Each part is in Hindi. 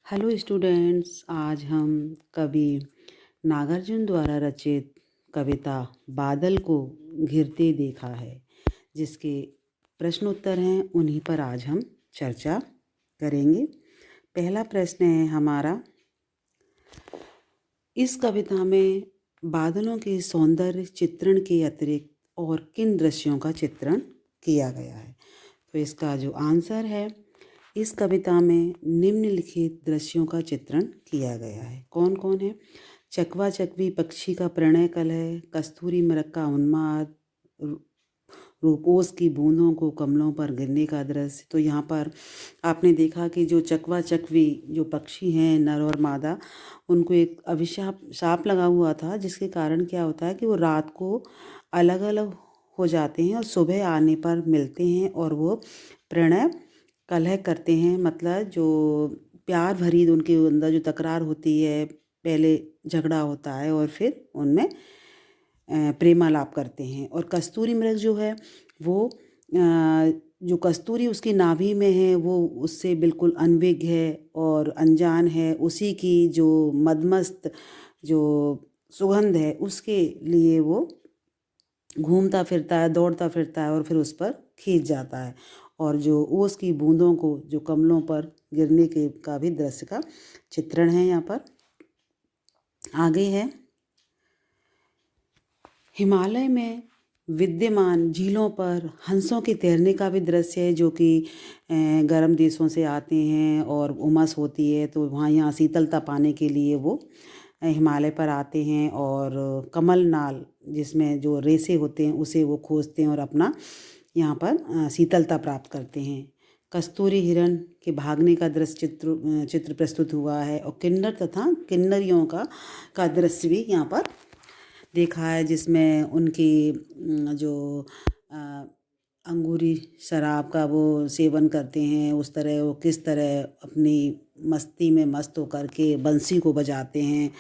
हेलो स्टूडेंट्स, आज हम कवि नागार्जुन द्वारा रचित कविता बादल को घिरते देखा है, जिसके प्रश्न उत्तर हैं उन्हीं पर आज हम चर्चा करेंगे। पहला प्रश्न है हमारा, इस कविता में बादलों के सौंदर्य चित्रण के अतिरिक्त और किन दृश्यों का चित्रण किया गया है। तो इसका जो आंसर है, इस कविता में निम्नलिखित दृश्यों का चित्रण किया गया है। कौन कौन है? चकवा चकवी पक्षी का प्रणय कलह, कस्तूरी मृग का उन्माद, रूपोस की बूंदों को कमलों पर गिरने का दृश्य। तो यहाँ पर आपने देखा कि जो चकवा चकवी जो पक्षी हैं, नर और मादा, उनको एक शाप लगा हुआ था, जिसके कारण क्या होता है कि वो रात को अलग अलग हो जाते हैं और सुबह आने पर मिलते हैं और वो प्रणय कलह करते हैं। मतलब जो प्यार भरी उनके अंदर जो तकरार होती है, पहले झगड़ा होता है और फिर उनमें प्रेमालाप करते हैं। और कस्तूरी मृग जो है वो जो कस्तूरी उसकी नाभि में है, वो उससे बिल्कुल अनभिज्ञ है और अनजान है। उसी की जो मदमस्त जो सुगंध है, उसके लिए वो घूमता फिरता है, दौड़ता फिरता है और फिर उस पर खींच जाता है। और जो ओस की बूंदों को जो कमलों पर गिरने के का भी दृश्य का चित्रण है यहाँ पर। आगे है, हिमालय में विद्यमान झीलों पर हंसों के तैरने का भी दृश्य है, जो कि गर्म देशों से आते हैं और उमस होती है, तो वहाँ यहाँ शीतलता पाने के लिए वो हिमालय पर आते हैं। और कमल नाल जिसमें जो रेसे होते हैं उसे वो खोजते हैं और अपना यहाँ पर शीतलता प्राप्त करते हैं। कस्तूरी हिरण के भागने का दृश्य चित्र प्रस्तुत हुआ है। और किन्नर तथा किन्नरियों का दृश्य भी यहाँ पर देखा है, जिसमें उनकी जो अंगूरी शराब का वो सेवन करते हैं, उस तरह वो किस तरह अपनी मस्ती में मस्त होकर के बंसी को बजाते हैं,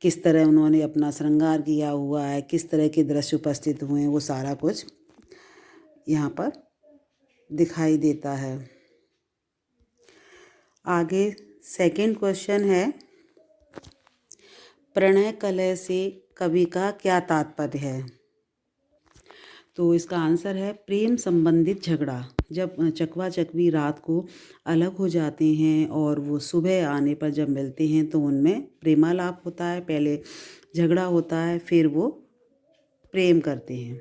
किस तरह उन्होंने अपना श्रृंगार किया हुआ है, किस तरह के दृश्य उपस्थित हुए हैं, वो सारा कुछ यहाँ पर दिखाई देता है। आगे सेकंड क्वेश्चन है, प्रणय कलह से कवि का क्या तात्पर्य है? तो इसका आंसर है प्रेम संबंधित झगड़ा। जब चकवा चकवी रात को अलग हो जाते हैं और वो सुबह आने पर जब मिलते हैं तो उनमें प्रेमालाप होता है। पहले झगड़ा होता है, फिर वो प्रेम करते हैं,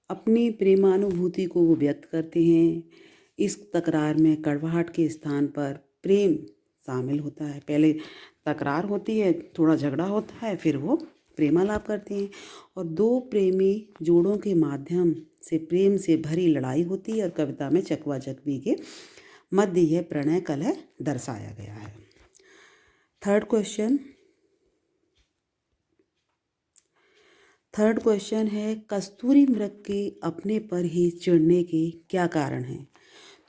अपनी प्रेमानुभूति को वो व्यक्त करते हैं। इस तकरार में कड़वाहट के स्थान पर प्रेम शामिल होता है। पहले तकरार होती है, थोड़ा झगड़ा होता है, फिर वो प्रेमालाप करते हैं। और दो प्रेमी जोड़ों के माध्यम से प्रेम से भरी लड़ाई होती है और कविता में चकवा चकवी के मध्य यह प्रणय कलह दर्शाया गया है। थर्ड क्वेश्चन है, कस्तूरी मृग के अपने पर ही चिढ़ने के क्या कारण हैं?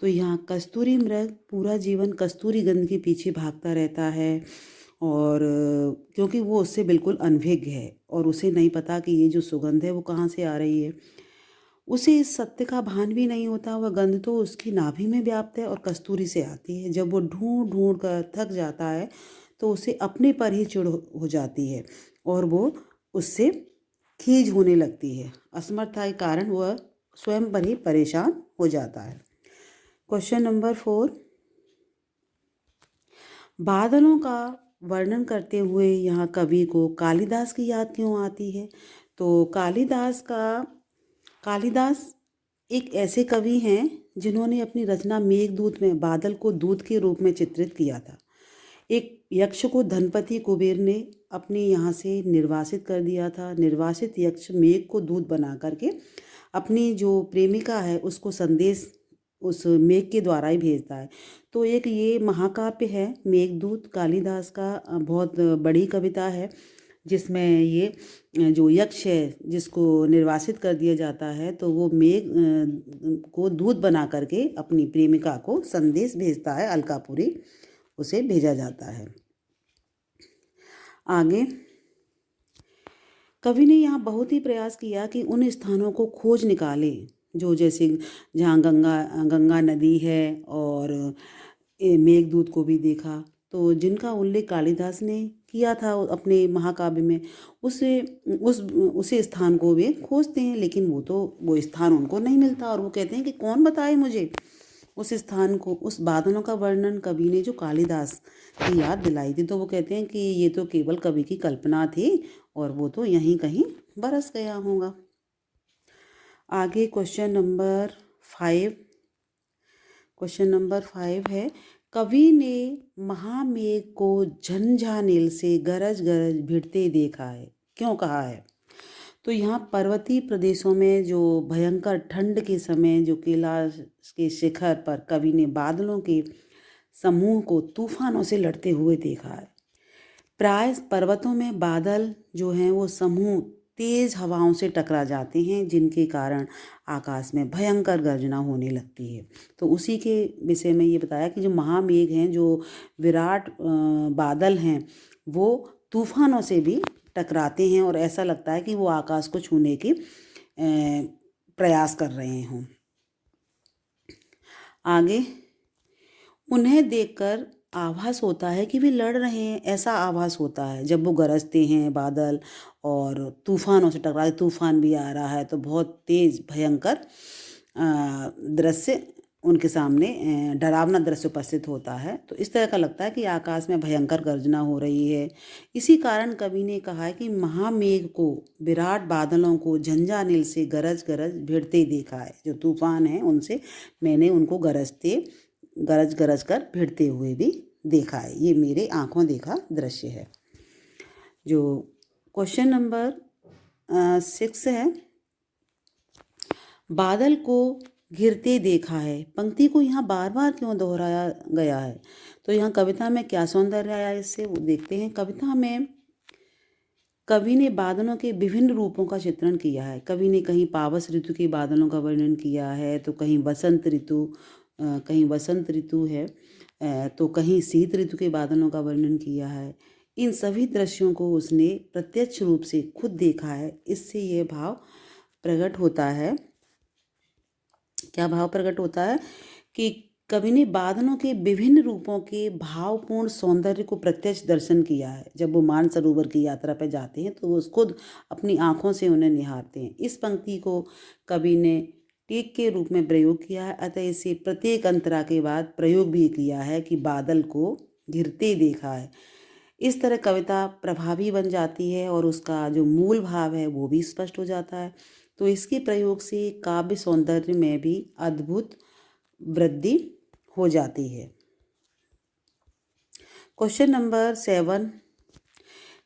तो यहाँ कस्तूरी मृग पूरा जीवन कस्तूरी गंध के पीछे भागता रहता है, और क्योंकि वो उससे बिल्कुल अनभिज्ञ है और उसे नहीं पता कि ये जो सुगंध है वो कहाँ से आ रही है। उसे इस सत्य का भान भी नहीं होता, वह गंध तो उसकी नाभि में व्याप्त है और कस्तूरी से आती है। जब वो ढूंढ ढूंढ कर थक जाता है तो उसे अपने पर ही चिढ़ हो जाती है और वो उससे खीज होने लगती है। असमर्थता के कारण वह स्वयं पर ही परेशान हो जाता है। क्वेश्चन नंबर 4, बादलों का वर्णन करते हुए यहाँ कवि को कालिदास की याद क्यों आती है? तो कालिदास एक ऐसे कवि हैं जिन्होंने अपनी रचना मेघदूत में बादल को दूत के रूप में चित्रित किया था। एक यक्ष को धनपति कुबेर ने अपने यहाँ से निर्वासित कर दिया था। निर्वासित यक्ष मेघ को दूत बना करके अपनी जो प्रेमिका है उसको संदेश उस मेघ के द्वारा ही भेजता है। तो एक ये महाकाव्य है मेघदूत, कालिदास का बहुत बड़ी कविता है, जिसमें ये जो यक्ष है जिसको निर्वासित कर दिया जाता है, तो वो मेघ को दूत बना करके अपनी प्रेमिका को संदेश भेजता है। अलकापुरी उसे भेजा जाता है। आगे कवि ने यहाँ बहुत ही प्रयास किया कि उन स्थानों को खोज निकाले जो जैसे जहाँ गंगा नदी है और मेघदूत को भी देखा। तो जिनका उल्लेख कालिदास ने किया था अपने महाकाव्य में, उसे उसी स्थान को वे खोजते हैं, लेकिन वो स्थान उनको नहीं मिलता और वो कहते हैं कि कौन बताए मुझे उस स्थान को। उस बादलों का वर्णन कवि ने जो कालिदास की याद दिलाई थी, तो वो कहते हैं कि ये तो केवल कवि की कल्पना थी और वो तो यहीं कहीं बरस गया होगा। आगे क्वेश्चन नंबर 5। क्वेश्चन नंबर 5 है, कवि ने महामेघ को झंझानेल से गरज गरज भिड़ते देखा है, क्यों कहा है? तो यहाँ पर्वतीय प्रदेशों में जो भयंकर ठंड के समय जो कैलाश के शिखर पर कवि ने बादलों के समूह को तूफानों से लड़ते हुए देखा है। प्राय पर्वतों में बादल जो हैं वो समूह तेज हवाओं से टकरा जाते हैं, जिनके कारण आकाश में भयंकर गर्जना होने लगती है। तो उसी के विषय में ये बताया कि जो महामेघ हैं, जो विराट बादल हैं, वो तूफानों से भी टकराते हैं और ऐसा लगता है कि वो आकाश को छूने की प्रयास कर रहे हों। आगे, उन्हें देखकर आभास होता है कि वे लड़ रहे हैं, ऐसा आभास होता है जब वो गरजते हैं बादल और तूफानों से टकरा, तूफान भी आ रहा है तो बहुत तेज भयंकर दृश्य उनके सामने, डरावना दृश्य उपस्थित होता है। तो इस तरह का लगता है कि आकाश में भयंकर गर्जना हो रही है। इसी कारण कवि ने कहा है कि महामेघ को, विराट बादलों को झंझानेल से गरज गरज भिड़ते देखा है। जो तूफान है उनसे मैंने उनको गरज गरज कर भिड़ते हुए भी देखा है। ये मेरे आंखों देखा दृश्य है। जो क्वेश्चन नंबर 6 है, बादल को घिरते देखा है, पंक्ति को यहाँ बार बार क्यों दोहराया गया है? तो यहाँ कविता में क्या सौंदर्य आया इससे वो देखते हैं। कविता में कवि ने बादलों के विभिन्न रूपों का चित्रण किया है। कवि ने कहीं पावस ऋतु के बादलों का वर्णन किया है, तो कहीं वसंत ऋतु है, तो कहीं शीत ऋतु के बादलों का वर्णन किया है। इन सभी दृश्यों को उसने प्रत्यक्ष रूप से खुद देखा है। इससे यह भाव प्रकट होता है, क्या भाव प्रकट होता है कि कवि ने बादलों के विभिन्न रूपों के भावपूर्ण सौंदर्य को प्रत्यक्ष दर्शन किया है। जब वो मानसरोवर की यात्रा पर जाते हैं तो वो खुद अपनी आंखों से उन्हें निहारते हैं। इस पंक्ति को कवि ने टेक के रूप में प्रयोग किया है, अतः इसे प्रत्येक अंतरा के बाद प्रयोग भी किया है कि बादल को घिरते देखा है। इस तरह कविता प्रभावी बन जाती है और उसका जो मूल भाव है वो भी स्पष्ट हो जाता है। तो इसके प्रयोग से काव्य सौंदर्य में भी अद्भुत वृद्धि हो जाती है। क्वेश्चन नंबर 7,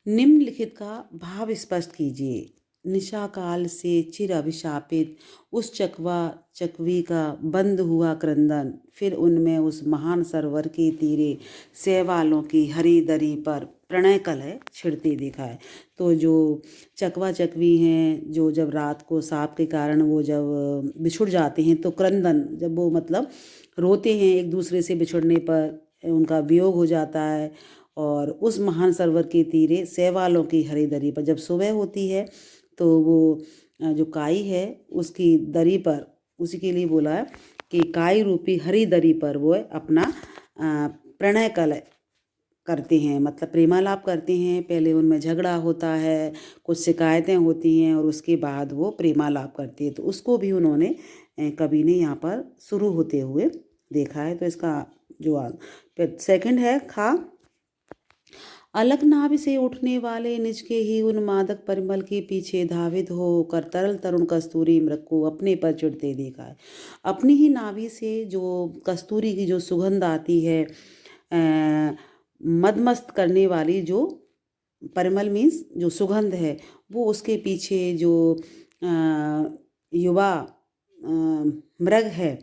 निम्नलिखित का भाव स्पष्ट कीजिए। निशा काल से चिर अभिशापित उस चकवी का बंद हुआ क्रंदन, फिर उनमें उस महान सरोवर के तीरे शैवालों की हरी दरी पर प्रणय कलह छिड़ते देखा है। तो जो चकवा चकवी हैं, जो जब रात को साप के कारण वो जब बिछुड़ जाते हैं तो क्रंदन, जब वो मतलब रोते हैं एक दूसरे से बिछुड़ने पर, उनका वियोग हो जाता है। और उस महान सरोवर के तीरे शैवालों की हरी दरी पर जब सुबह होती है तो वो जो काई है उसकी दरी पर, उसी के लिए बोला है कि काई रूपी हरी दरी पर वो अपना प्रणय कलह करते हैं, मतलब प्रेमालाप करते हैं। पहले उनमें झगड़ा होता है, कुछ शिकायतें होती हैं और उसके बाद वो प्रेमालाप करती है। तो उसको भी उन्होंने, कवि ने यहाँ पर शुरू होते हुए देखा है। तो इसका जो सेकंड है खा, अलकनाभ से उठने वाले निज के ही उन मादक परिमल के पीछे धावित होकर तरल तरुण कस्तूरी मृग को अपने पर चिढ़ते देखा है। अपनी ही नाभि से जो कस्तूरी की जो सुगंध आती है, मदमस्त करने वाली जो परिमल मीन्स जो सुगंध है, वो उसके पीछे जो युवा मृग है,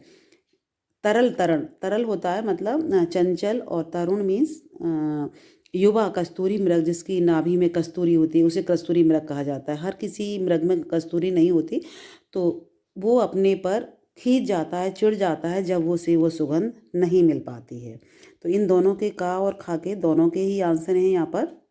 तरल होता है मतलब चंचल, और तरुण मीन्स युवा कस्तूरी मृग, जिसकी नाभि में कस्तूरी होती है उसे कस्तूरी मृग कहा जाता है। हर किसी मृग में कस्तूरी नहीं होती, तो वो अपने पर खींच जाता है, चिढ़ जाता है जब वो सुगंध नहीं मिल पाती है। तो इन दोनों के का और खा के दोनों के ही आंसर हैं यहाँ पर।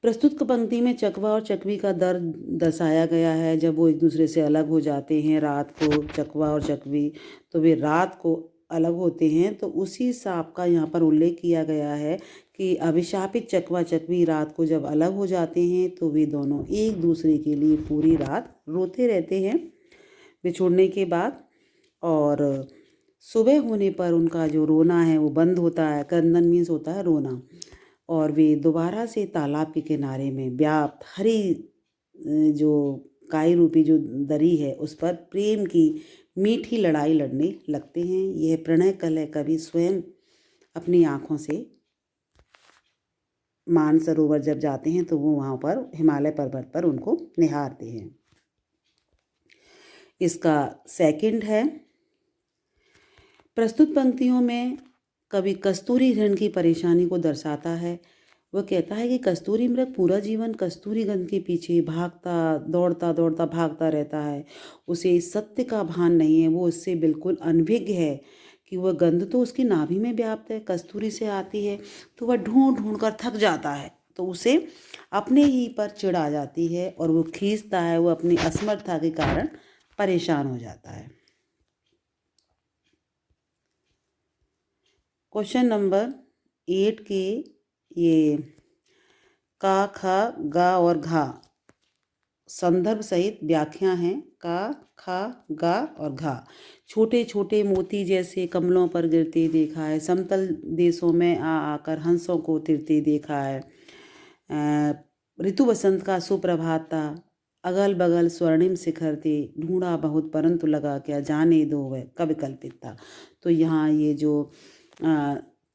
प्रस्तुत पंक्ति में चकवा और चकवी का दर्द दर्शाया गया है। जब वो एक दूसरे से अलग हो जाते हैं रात को, चकवा और चकवी, तो वे रात को अलग होते हैं, तो उसी सांप का यहाँ पर उल्लेख किया गया है कि अभिशापित चकवा चकवी रात को जब अलग हो जाते हैं तो वे दोनों एक दूसरे के लिए पूरी रात रोते रहते हैं बिछोड़ने के बाद, और सुबह होने पर उनका जो रोना है वो बंद होता है। क्रंदन मीन्स होता है रोना। और वे दोबारा से तालाब के किनारे में व्याप्त हरी जो काई रूपी जो दरी है उस पर प्रेम की मीठी लड़ाई लड़ने लगते हैं। यह प्रणय कलह कवि स्वयं अपनी आँखों से मानसरोवर जब जाते हैं तो वो वहाँ पर हिमालय पर्वत पर उनको निहारते हैं। इसका सेकंड है, प्रस्तुत पंक्तियों में कवि कस्तूरी हिरण की परेशानी को दर्शाता है। वह कहता है कि कस्तूरी मृग पूरा जीवन कस्तूरी गंध के पीछे भागता दौड़ता दौड़ता भागता रहता है। उसे इस सत्य का भान नहीं है, वो इससे बिल्कुल अनभिज्ञ है कि वह गंध तो उसकी नाभि में व्याप्त है, कस्तूरी से आती है, तो वह ढूंढ ढूंढ कर थक जाता है, तो उसे अपने ही पर चिढ़ आ जाती है और वो खींचता है, वो अपनी असमर्थता के कारण परेशान हो जाता है। क्वेश्चन नंबर 8 के ये का, खा, गा और घा संदर्भ सहित व्याख्या हैं। का, खा, गा और घा। छोटे छोटे मोती जैसे कमलों पर गिरते देखा है, समतल देशों में आकर हंसों को तिरते देखा है। ऋतु वसंत का सुप्रभात था, अगल बगल स्वर्णिम शिखर थे, ढूंढा बहुत परंतु लगा क्या, जाने दो वह कब कल्पित था। तो यहाँ ये जो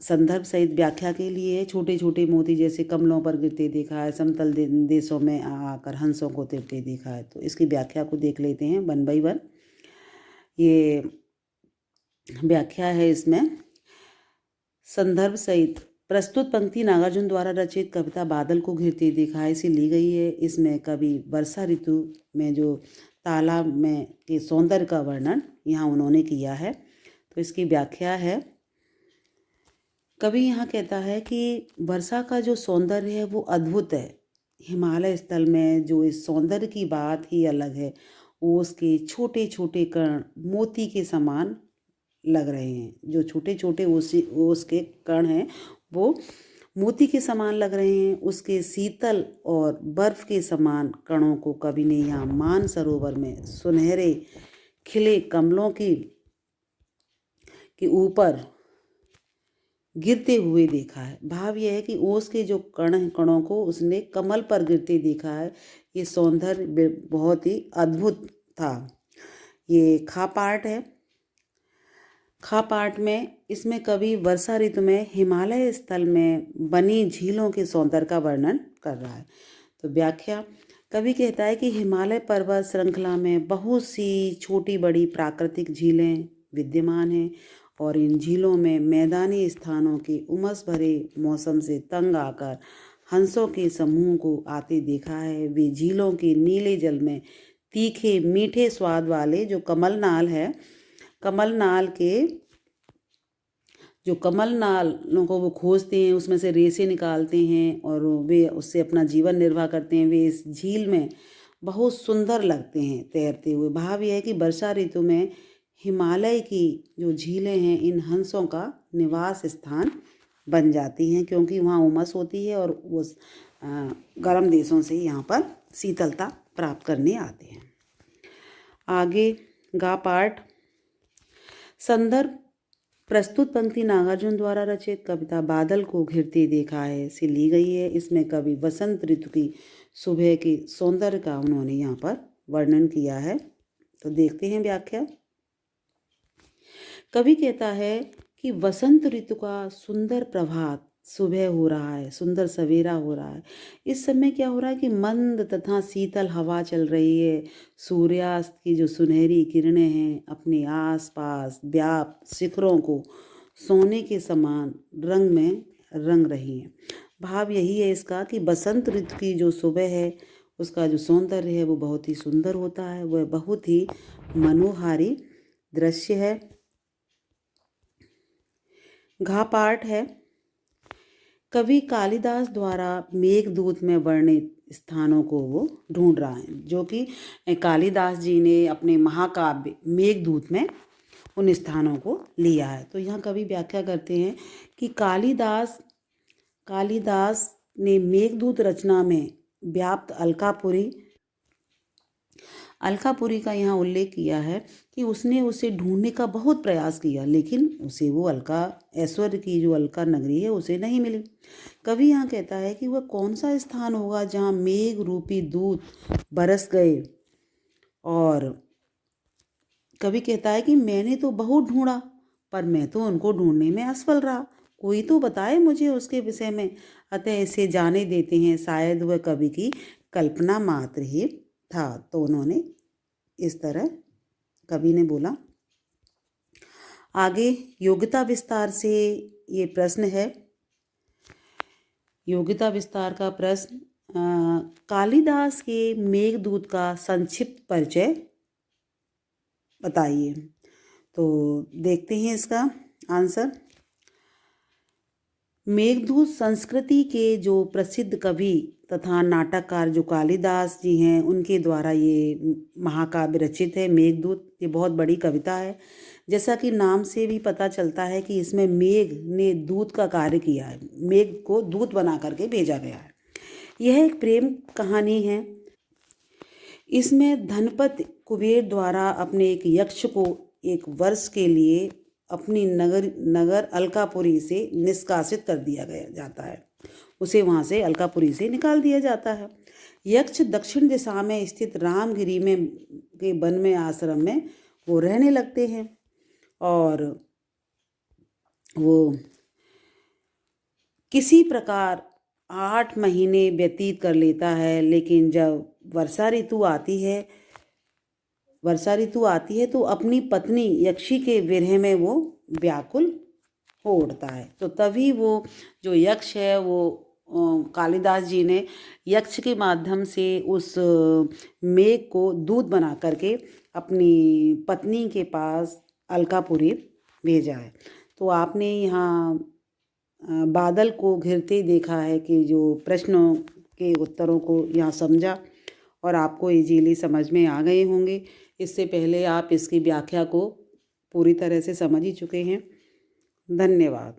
संदर्भ सहित व्याख्या के लिए छोटे छोटे मोती जैसे कमलों पर गिरते देखा है, समतल देशों में आकर हंसों को तिरते देखा है। तो इसकी व्याख्या को देख लेते हैं 1 बाय 1। ये व्याख्या है इसमें। संदर्भ सहित प्रस्तुत पंक्ति नागार्जुन द्वारा रचित कविता बादल को घिरते देखा है से ली गई है। इसमें कवि वर्षा ऋतु में जो तालाब में के सौंदर्य का वर्णन यहाँ उन्होंने किया है। तो इसकी व्याख्या है, कवि यहाँ कहता है कि वर्षा का जो सौंदर्य है वो अद्भुत है। हिमालय स्थल में जो इस सौंदर्य की बात ही अलग है। ओस के छोटे छोटे कण मोती के समान लग रहे हैं। जो छोटे छोटे ओस के कण हैं वो मोती के समान लग रहे हैं। उसके शीतल और बर्फ के समान कणों को कवि ने यहाँ मान सरोवर में सुनहरे खिले कमलों के ऊपर गिरते हुए देखा है। भाव यह है कि ओस के जो कणों को उसने कमल पर गिरते देखा है। ये सौंदर्य बहुत ही अद्भुत था। ये खा पार्ट है। खा पार्ट में इसमें कवि वर्षा ऋतु में हिमालय स्थल में बनी झीलों के सौंदर्य का वर्णन कर रहा है। तो व्याख्या, कवि कहता है कि हिमालय पर्वत श्रृंखला में बहुत सी छोटी बड़ी प्राकृतिक झीलें विद्यमान हैं और इन झीलों में मैदानी स्थानों के उमस भरे मौसम से तंग आकर हंसों के समूह को आते देखा है। वे झीलों के नीले जल में तीखे मीठे स्वाद वाले जो कमलनाल है, कमलनाल के जो कमलनालों को वो खोजते हैं, उसमें से रेसे निकालते हैं और वे उससे अपना जीवन निर्वाह करते हैं। वे इस झील में बहुत सुंदर लगते हैं तैरते हुए। भाव यह है कि वर्षा ऋतु में हिमालय की जो झीलें हैं इन हंसों का निवास स्थान बन जाती हैं, क्योंकि वहाँ उमस होती है और वो गर्म देशों से यहाँ पर शीतलता प्राप्त करने आते हैं। आगे गा पार्ट। संदर्भ, प्रस्तुत पंक्ति नागार्जुन द्वारा रचित कविता बादल को घिरते देखा है से ली गई है। इसमें कवि वसंत ऋतु की सुबह के सौंदर्य का उन्होंने यहाँ पर वर्णन किया है। तो देखते हैं व्याख्या। कवि कहता है कि वसंत ऋतु का सुंदर प्रभात, सुबह हो रहा है, सुंदर सवेरा हो रहा है। इस समय क्या हो रहा है कि मंद तथा शीतल हवा चल रही है। सूर्यास्त की जो सुनहरी किरणें हैं अपने आसपास व्याप्त शिखरों को सोने के समान रंग में रंग रही हैं। भाव यही है इसका कि बसंत ऋतु की जो सुबह है उसका जो सौंदर्य है वो बहुत ही सुंदर होता है, वह बहुत ही मनोहारी दृश्य है। घा पार्ट है। कवि कालिदास द्वारा मेघदूत में वर्णित स्थानों को वो ढूंढ रहा है, जो कि कालिदास जी ने अपने महाकाव्य मेघदूत में उन स्थानों को लिया है। तो यहाँ कवि व्याख्या करते हैं कि कालिदास ने मेघदूत रचना में व्याप्त अलकापुरी का यहाँ उल्लेख किया है कि उसने उसे ढूंढने का बहुत प्रयास किया, लेकिन उसे वो ऐश्वर्य की जो अलका नगरी है उसे नहीं मिली। कवि यहाँ कहता है कि वह कौन सा स्थान होगा जहाँ मेघ रूपी दूत बरस गए, और कवि कहता है कि मैंने तो बहुत ढूंढा पर मैं तो उनको ढूंढने में असफल रहा, कोई तो बताए मुझे उसके विषय में, अतः इसे जाने देते हैं, शायद वह कवि की कल्पना मात्र ही था। तो उन्होंने इस तरह कवि ने बोला। आगे योग्यता विस्तार से ये प्रश्न है। योग्यता विस्तार का प्रश्न, कालिदास के मेघदूत का संक्षिप्त परिचय बताइए। तो देखते हैं इसका आंसर। मेघदूत संस्कृति के जो प्रसिद्ध कवि तथा नाटककार जो कालिदास जी हैं, उनके द्वारा ये महाकाव्य रचित है मेघदूत। ये बहुत बड़ी कविता है। जैसा कि नाम से भी पता चलता है कि इसमें मेघ ने दूत का कार्य किया है, मेघ को दूत बना करके भेजा गया है। यह एक प्रेम कहानी है। इसमें धनपति कुबेर द्वारा अपने एक यक्ष को एक वर्ष के लिए अपनी नगर अलकापुरी से निष्कासित कर दिया जाता है। उसे वहाँ से अलकापुरी से निकाल दिया जाता है। यक्ष दक्षिण दिशा में स्थित रामगिरी में के वन में आश्रम में वो रहने लगते हैं, और वो किसी प्रकार 8 महीने व्यतीत कर लेता है। लेकिन जब वर्षा ऋतु आती है तो अपनी पत्नी यक्षी के विरह में वो व्याकुल हो उठता है। तो तभी वो जो यक्ष है वो कालिदास जी ने यक्ष के माध्यम से उस मेघ को दूत बना करके अपनी पत्नी के पास अलकापुरी भेजा है। तो आपने यहाँ बादल को घिरते देखा है कि जो प्रश्नों के उत्तरों को यहाँ समझा, और आपको इजीली समझ में आ गए होंगे। इससे पहले आप इसकी व्याख्या को पूरी तरह से समझ ही चुके हैं। धन्यवाद।